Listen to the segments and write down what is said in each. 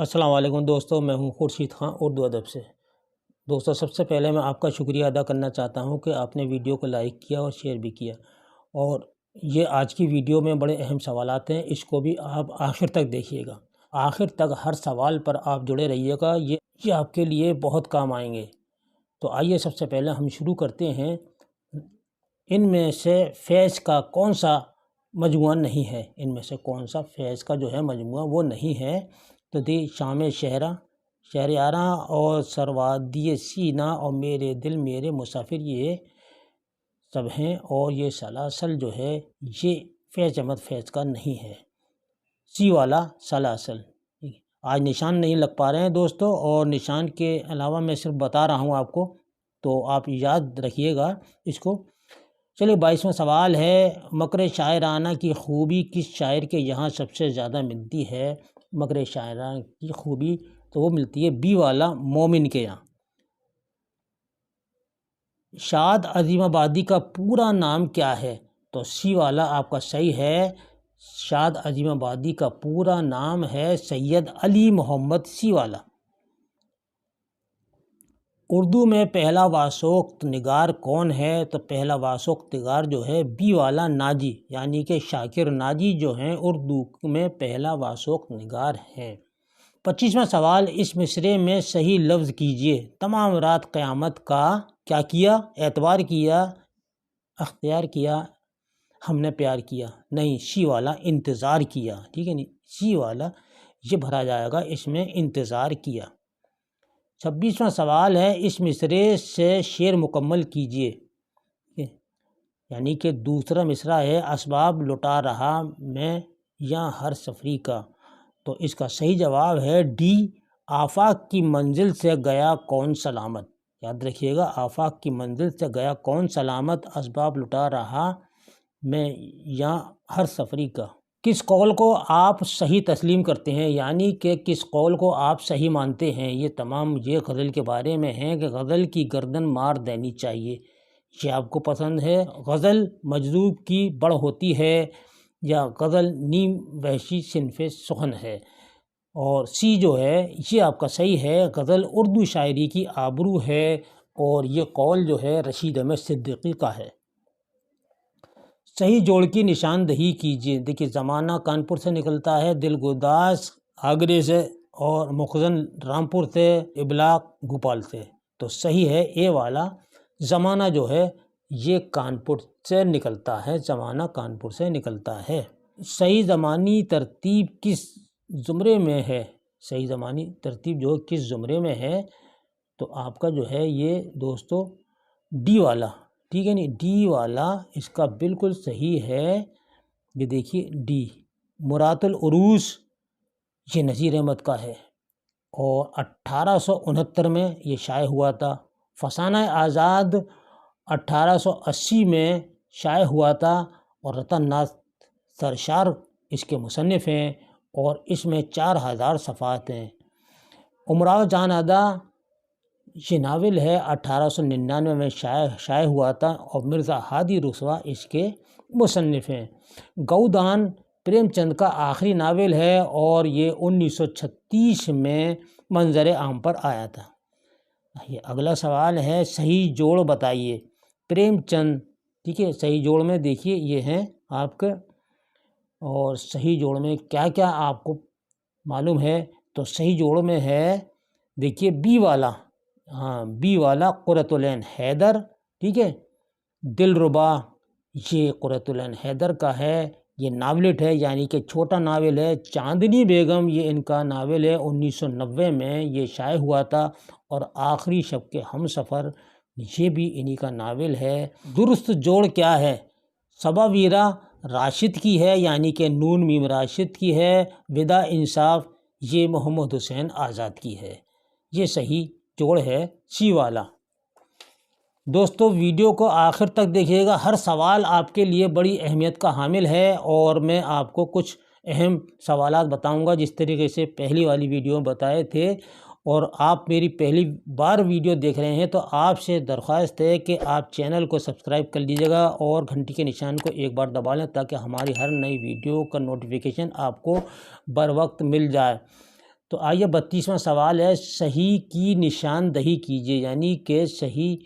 السلام علیکم دوستو، میں ہوں خورشید خان اردو ادب سے۔ دوستو، سب سے پہلے میں آپ کا شکریہ ادا کرنا چاہتا ہوں کہ آپ نے ویڈیو کو لائک کیا اور شیئر بھی کیا، اور یہ آج کی ویڈیو میں بڑے اہم سوالات ہیں، اس کو بھی آپ آخر تک دیکھیے گا۔ آخر تک ہر سوال پر آپ جڑے رہیے گا، یہ آپ کے لیے بہت کام آئیں گے۔ تو آئیے سب سے پہلے ہم شروع کرتے ہیں۔ ان میں سے فیض کا کون سا مجموعہ نہیں ہے؟ ان میں سے کون سا فیض کا جو ہے مجموعہ وہ نہیں ہے؟ تو شام شہرہ، شہر یاراں اور سروادی سینا اور میرے دل میرے مسافر، یہ سب ہیں۔ اور یہ سلاسل جو ہے یہ فیض احمد فیض کا نہیں ہے، سی والا سلاسل۔ آج نشان نہیں لگ پا رہے ہیں دوستو، اور نشان کے علاوہ میں صرف بتا رہا ہوں آپ کو، تو آپ یاد رکھیے گا اس کو۔ چلیے 22واں سوال ہے، مکر شاعرانہ کی خوبی کس شاعر کے یہاں سب سے زیادہ ملتی ہے؟ مکر شاعرانہ کی خوبی تو وہ ملتی ہے بی والا مومن کے یہاں۔ شاد عظیم آبادی کا پورا نام کیا ہے؟ تو سی والا آپ کا صحیح ہے۔ شاد عظیم آبادی کا پورا نام ہے سید علی محمد سی والا۔ اردو میں پہلا واسوقت نگار کون ہے؟ تو پہلا واسوقت نگار جو ہے بی والا ناجی، یعنی کہ شاکر ناجی جو ہیں اردو میں پہلا واسوقت نگار ہیں۔ 25واں سوال، اس مصرعے میں صحیح لفظ کیجئے۔ تمام رات قیامت کا کیا کیا؟ اعتبار کیا، اختیار کیا، ہم نے پیار کیا۔ نہیں، سی والا انتظار کیا، ٹھیک ہے نہیں، سی والا یہ بھرا جائے گا، اس میں انتظار کیا۔ 26واں سوال ہے، اس مصرعے سے شعر مکمل کیجئے، یعنی کہ دوسرا مصرعہ ہے، اسباب لٹا رہا میں یا ہر سفری کا۔ تو اس کا صحیح جواب ہے ڈی، آفاق کی منزل سے گیا کون سلامت۔ یاد رکھیے گا، آفاق کی منزل سے گیا کون سلامت، اسباب لٹا رہا میں یا ہر سفری کا۔ کس قول کو آپ صحیح تسلیم کرتے ہیں؟ یعنی کہ کس قول کو آپ صحیح مانتے ہیں؟ یہ تمام یہ غزل کے بارے میں ہیں کہ غزل کی گردن مار دینی چاہیے، یہ آپ کو پسند ہے؟ غزل مجذوب کی بڑھ ہوتی ہے یا غزل نیم وحشی صنف سخن ہے؟ اور سی جو ہے یہ آپ کا صحیح ہے، غزل اردو شاعری کی آبرو ہے، اور یہ قول جو ہے رشید احمد صدیقی کا ہے۔ صحیح جوڑ کی نشاندہی کیجیے۔ دیکھیے، زمانہ کانپور سے نکلتا ہے، دل گداز آگرے سے، اور مخزن رامپور سے، ابلاغ بھوپال سے۔ تو صحیح ہے اے والا، زمانہ جو ہے یہ کانپور سے نکلتا ہے، زمانہ کانپور سے نکلتا ہے۔ صحیح زمانی ترتیب کس زمرے میں ہے؟ صحیح زمانی ترتیب جو کس زمرے میں ہے؟ تو آپ کا جو ہے یہ دوستو ڈی والا، ٹھیک ہے نہیں، ڈی والا اس کا بالکل صحیح ہے۔ یہ دیکھیے ڈی، مرات العروس یہ نذیر احمد کا ہے، اور 1869 میں یہ شائع ہوا تھا۔ فسانہ آزاد 1880 میں شائع ہوا تھا، اور رتن ناتھ سرشار اس کے مصنف ہیں، اور اس میں 4000 صفحات ہیں۔ امراؤ جان ادا یہ ناول ہے، 1899 میں شائع ہوا تھا، اور مرزا ہادی رسوا اس کے مصنف ہیں۔ گؤدان پریم چند کا آخری ناول ہے، اور یہ 1936 میں منظر عام پر آیا تھا۔ یہ اگلا سوال ہے، صحیح جوڑ بتائیے۔ پریم چند، ٹھیک ہے، صحیح جوڑ میں دیکھیے یہ ہیں آپ کے، اور صحیح جوڑ میں کیا کیا آپ کو معلوم ہے؟ تو صحیح جوڑ میں ہے، دیکھیے بی والا، ہاں بی والا قرۃ العین حیدر، ٹھیک ہے، دلربا یہ قرۃ العین حیدر کا ہے، یہ ناولٹ ہے، یعنی کہ چھوٹا ناول ہے۔ چاندنی بیگم یہ ان کا ناول ہے، 1990 میں یہ شائع ہوا تھا، اور آخری شب کے ہم سفر یہ بھی انہی کا ناول ہے۔ درست جوڑ کیا ہے؟ صبا ویرا راشد کی ہے، یعنی کہ نون میم راشد کی ہے۔ ودا انصاف یہ محمد حسین آزاد کی ہے۔ یہ صحیح جوڑ ہے سی والا۔ دوستو، ویڈیو کو آخر تک دیکھیے گا، ہر سوال آپ کے لیے بڑی اہمیت کا حامل ہے، اور میں آپ کو کچھ اہم سوالات بتاؤں گا جس طریقے سے پہلی والی ویڈیو میں بتائے تھے، اور آپ میری پہلی بار ویڈیو دیکھ رہے ہیں تو آپ سے درخواست ہے کہ آپ چینل کو سبسکرائب کر لیجیے گا، اور گھنٹی کے نشان کو ایک بار دبا لیں تاکہ ہماری ہر نئی ویڈیو کا نوٹیفیکیشن آپ کو بر وقت مل جائے۔ تو آئیے 32واں سوال ہے، صحیح کی نشاندہی کیجیے، یعنی کہ صحیح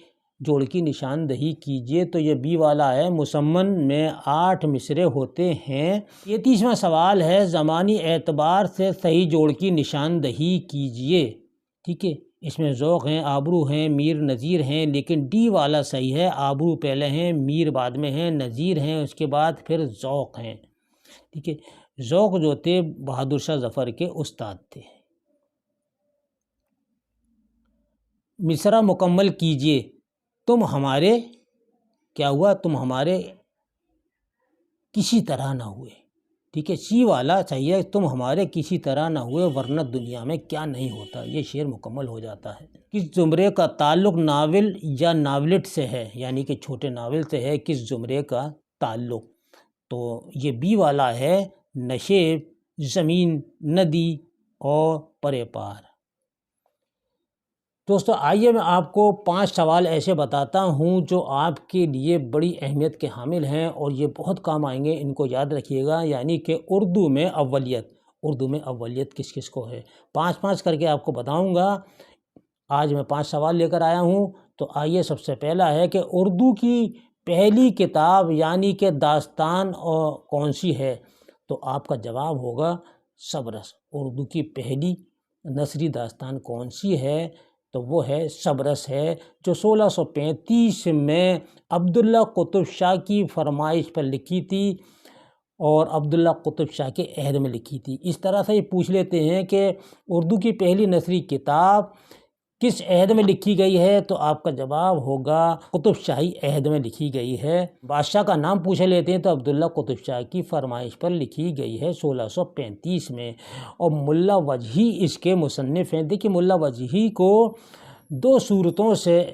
جوڑ کی نشاندہی کیجیے۔ تو یہ بی والا ہے، مسمن میں 8 مصرے ہوتے ہیں۔ 33واں سوال ہے، زمانی اعتبار سے صحیح جوڑ کی نشاندہی کیجیے، ٹھیک ہے۔ اس میں ذوق ہیں، آبرو ہیں، میر نظیر ہیں، لیکن ڈی والا صحیح ہے، آبرو پہلے ہیں، میر بعد میں ہیں، نظیر ہیں، اس کے بعد پھر ذوق ہیں، ٹھیک ہے۔ ذوق جو تھے بہادر شاہ ظفر کے استاد تھے۔ مصرع مکمل کیجیے، تم ہمارے کیا ہوا، تم ہمارے کسی طرح نہ ہوئے، ٹھیک ہے۔ سی والا صحیح ہے، تم ہمارے کسی طرح نہ ہوئے ورنہ دنیا میں کیا نہیں ہوتا، یہ شعر مکمل ہو جاتا ہے۔ کس زمرے کا تعلق ناول یا ناولٹ سے ہے، یعنی کہ چھوٹے ناول سے ہے، کس زمرے کا تعلق، تو یہ بی والا ہے، نشیب، زمین، ندی اور پرے پار۔ دوستو آئیے میں آپ کو 5 سوال ایسے بتاتا ہوں جو آپ کے لیے بڑی اہمیت کے حامل ہیں اور یہ بہت کام آئیں گے، ان کو یاد رکھیے گا۔ یعنی کہ اردو میں اولیت کس کس کو ہے، 5 کر کے آپ کو بتاؤں گا۔ آج میں 5 سوال لے کر آیا ہوں۔ تو آئیے، سب سے پہلا ہے کہ اردو کی پہلی کتاب یعنی کہ داستان کون سی ہے، تو آپ کا جواب ہوگا سبرس۔ اردو کی پہلی نثری داستان کون سی ہے، تو وہ ہے سبرس ہے، جو 1635 میں عبداللہ قطب شاہ کی فرمائش پر لکھی تھی اور عبداللہ قطب شاہ کے عہد میں لکھی تھی۔ اس طرح سے یہ پوچھ لیتے ہیں کہ اردو کی پہلی نثری کتاب کس عہد میں لکھی گئی ہے، تو آپ کا جواب ہوگا قطب شاہی عہد میں لکھی گئی ہے۔ بادشاہ کا نام پوچھ لیتے ہیں تو عبداللہ قطب شاہ کی فرمائش پر لکھی گئی ہے 1635 میں، اور ملا وجہی اس کے مصنف ہیں۔ دیکھیے، ملا وجہی کو 2 صورتوں سے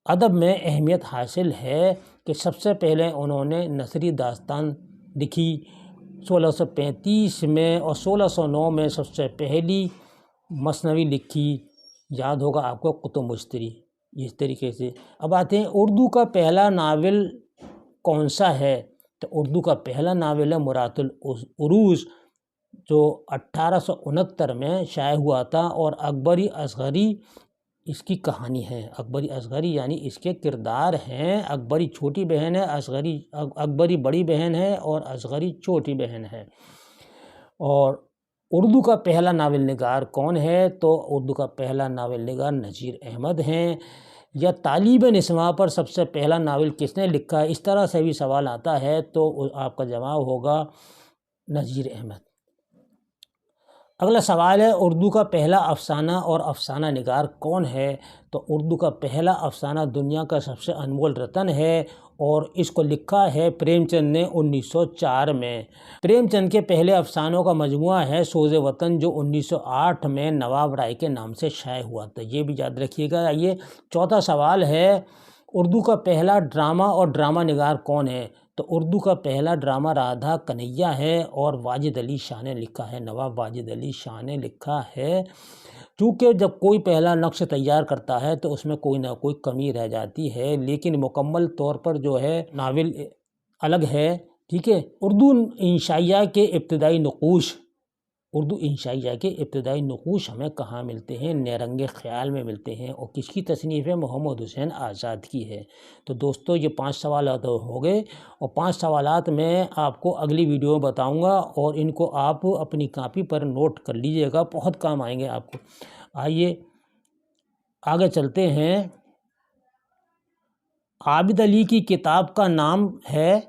ادب میں اہمیت حاصل ہے کہ سب سے پہلے انہوں نے نثری داستان لکھی 1635 میں، اور 1609 میں سب سے پہلی مثنوی لکھی، یاد ہوگا آپ کو، قطب مشتری۔ اس طریقے سے اب آتے ہیں اردو کا پہلا ناول کون سا ہے، تو اردو کا پہلا ناول ہے مرات العروض، جو 1869 میں شائع ہوا تھا، اور اکبری اصغری اس کی کہانی ہے۔ اکبری اصغری یعنی اس کے کردار ہیں، اکبری چھوٹی بہن ہے، اکبری بڑی بہن ہے اور اصغری چھوٹی بہن ہے۔ اور اردو کا پہلا ناول نگار کون ہے، تو اردو کا پہلا ناول نگار نذیر احمد ہیں۔ یا طالب نسواں پر سب سے پہلا ناول کس نے لکھا ہے، اس طرح سے بھی سوال آتا ہے، تو آپ کا جواب ہوگا نذیر احمد۔ اگلا سوال ہے، اردو کا پہلا افسانہ اور افسانہ نگار کون ہے، تو اردو کا پہلا افسانہ دنیا کا سب سے انمول رتن ہے، اور اس کو لکھا ہے پریم چند نے 1904 میں۔ پریم چند کے پہلے افسانوں کا مجموعہ ہے سوز وطن، جو 1908 میں نواب رائے کے نام سے شائع ہوا تھا، یہ بھی یاد رکھیے گا۔ یہ 4تھا سوال ہے، اردو کا پہلا ڈرامہ اور ڈرامہ نگار کون ہے، تو اردو کا پہلا ڈرامہ رادھا کنہیا ہے اور واجد علی شاہ نے لکھا ہے، نواب واجد علی شاہ نے لکھا ہے۔ چونکہ جب کوئی پہلا نقش تیار کرتا ہے تو اس میں کوئی نہ کوئی کمی رہ جاتی ہے، لیکن مکمل طور پر جو ہے ناول الگ ہے، ٹھیک ہے۔ اردو انشائیہ کے ابتدائی نقوش ہمیں کہاں ملتے ہیں، نیرنگ خیال میں ملتے ہیں، اور کس کی تصنیف ہے، محمد حسین آزاد کی ہے۔ تو دوستو یہ 5 سوالات ہو گئے، اور 5 سوالات میں آپ کو اگلی ویڈیو میں بتاؤں گا، اور ان کو آپ اپنی کاپی پر نوٹ کر لیجئے گا، بہت کام آئیں گے آپ کو۔ آئیے آگے چلتے ہیں۔ عابد علی کی کتاب کا نام ہے،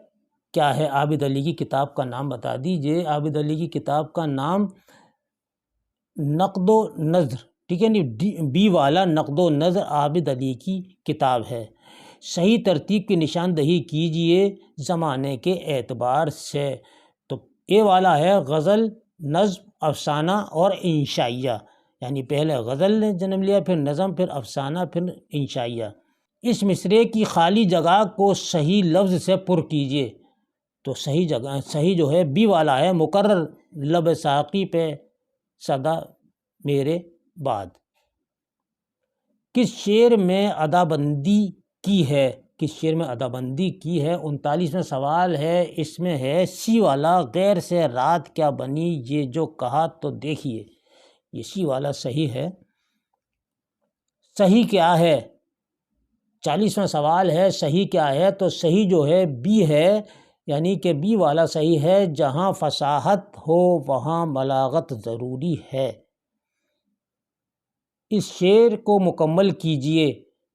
کیا ہے عابد علی کی کتاب کا نام بتا دیجئے۔ عابد علی کی کتاب کا نام نقد و نظر، ٹھیک ہے نہیں، بی والا نقد و نظر عابد علی کی کتاب ہے۔ صحیح ترتیب کی نشاندہی کیجئے زمانے کے اعتبار سے، تو اے والا ہے غزل، نظم، افسانہ اور انشائیہ، یعنی پہلے غزل نے جنم لیا، پھر نظم، پھر افسانہ، پھر انشائیہ۔ اس مصرعے کی خالی جگہ کو صحیح لفظ سے پر کیجئے، تو صحیح جو ہے بی والا ہے، مقرر لب ساقی پہ صدا میرے بعد۔ کس شعر میں ادابندی کی ہے، 39واں سوال ہے، اس میں ہے سی والا، غیر سے رات کیا بنی یہ جو کہا تو دیکھیے، یہ سی والا صحیح ہے۔ صحیح کیا ہے؟ 40واں سوال ہے صحیح کیا ہے، تو صحیح جو ہے بی ہے، یعنی کہ بی والا صحیح ہے، جہاں فصاحت ہو وہاں بلاغت ضروری ہے۔ اس شعر کو مکمل کیجئے،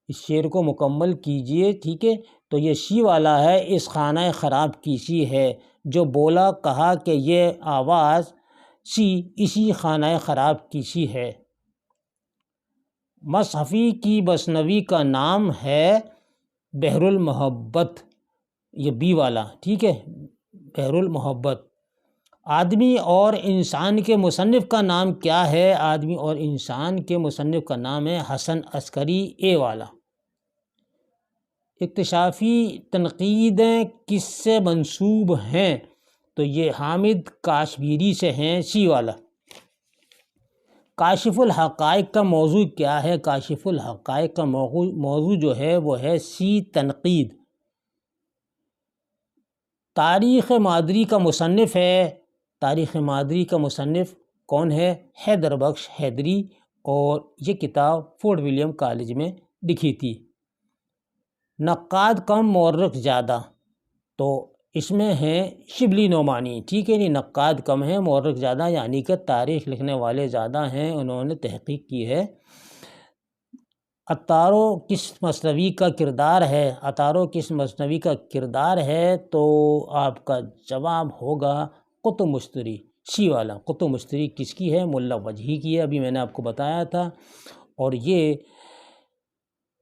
اس شعر کو مکمل کیجئے، ٹھیک ہے، تو یہ سی والا ہے۔ اس خانہ خراب کی سی ہے، جو بولا کہا کہ یہ آواز سی اسی خانہ خراب کی سی ہے۔ مصحفی کی مثنوی کا نام ہے بحر المحبت، یہ بی والا، ٹھیک ہے، بحر المحبت۔ آدمی اور انسان کے مصنف کا نام کیا ہے؟ آدمی اور انسان کے مصنف کا نام ہے حسن عسکری، اے والا۔ اکتشافی تنقیدیں کس سے منسوب ہیں؟ تو یہ حامد کاشمیری سے ہیں، سی والا۔ کاشف الحقائق کا موضوع کیا ہے؟ کاشف الحقائق کا موضوع جو ہے وہ ہے سی تنقید۔ تاریخ مادری کا مصنف ہے، تاریخ مادری کا مصنف کون ہے؟ حیدر بخش حیدری، اور یہ کتاب فورٹ ولیم کالج میں لکھی تھی۔ نقاد کم مورخ زیادہ، تو اس میں ہیں شبلی نعمانی، ٹھیک ہے، نہیں، نقاد کم ہیں مورخ زیادہ، یعنی کہ تاریخ لکھنے والے زیادہ ہیں، انہوں نے تحقیق کی ہے۔ عطارو کس مثنوی کا کردار ہے؟ عطارو کس مثنوی کا کردار ہے؟ تو آپ کا جواب ہوگا قطب مشتری، سی والا۔ قطب مشتری کس کی ہے؟ ملا وجہی کی ہے، ابھی میں نے آپ کو بتایا تھا، اور یہ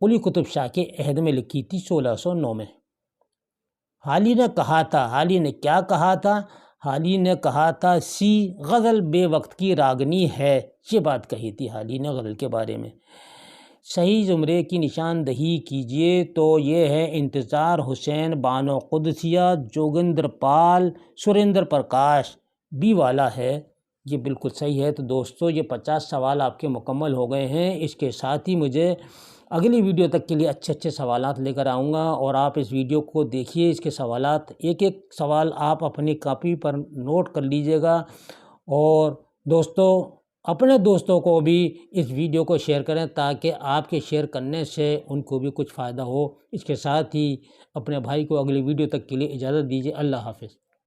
قلی قطب شاہ کے عہد میں لکھی تھی 1609 میں۔ حالی نے کہا تھا، حالی نے کیا کہا تھا؟ حالی نے کہا تھا سی غزل بے وقت کی راگنی ہے، یہ بات کہی تھی حالی نے غزل کے بارے میں۔ صحیح زمرے کی نشاندہی کیجئے، تو یہ ہے انتظار حسین، بانو قدسیہ، جوگندر پال، سریندر پرکاش، بی والا ہے، یہ بالکل صحیح ہے۔ تو دوستو یہ 50 سوال آپ کے مکمل ہو گئے ہیں۔ اس کے ساتھ ہی مجھے اگلی ویڈیو تک کے لیے اچھے سوالات لے کر آؤں گا، اور آپ اس ویڈیو کو دیکھیے، اس کے سوالات ایک ایک سوال آپ اپنی کاپی پر نوٹ کر لیجئے گا، اور دوستو اپنے دوستوں کو بھی اس ویڈیو کو شیئر کریں، تاکہ آپ کے شیئر کرنے سے ان کو بھی کچھ فائدہ ہو۔ اس کے ساتھ ہی اپنے بھائی کو اگلی ویڈیو تک کے لیے اجازت دیجیے۔ اللہ حافظ۔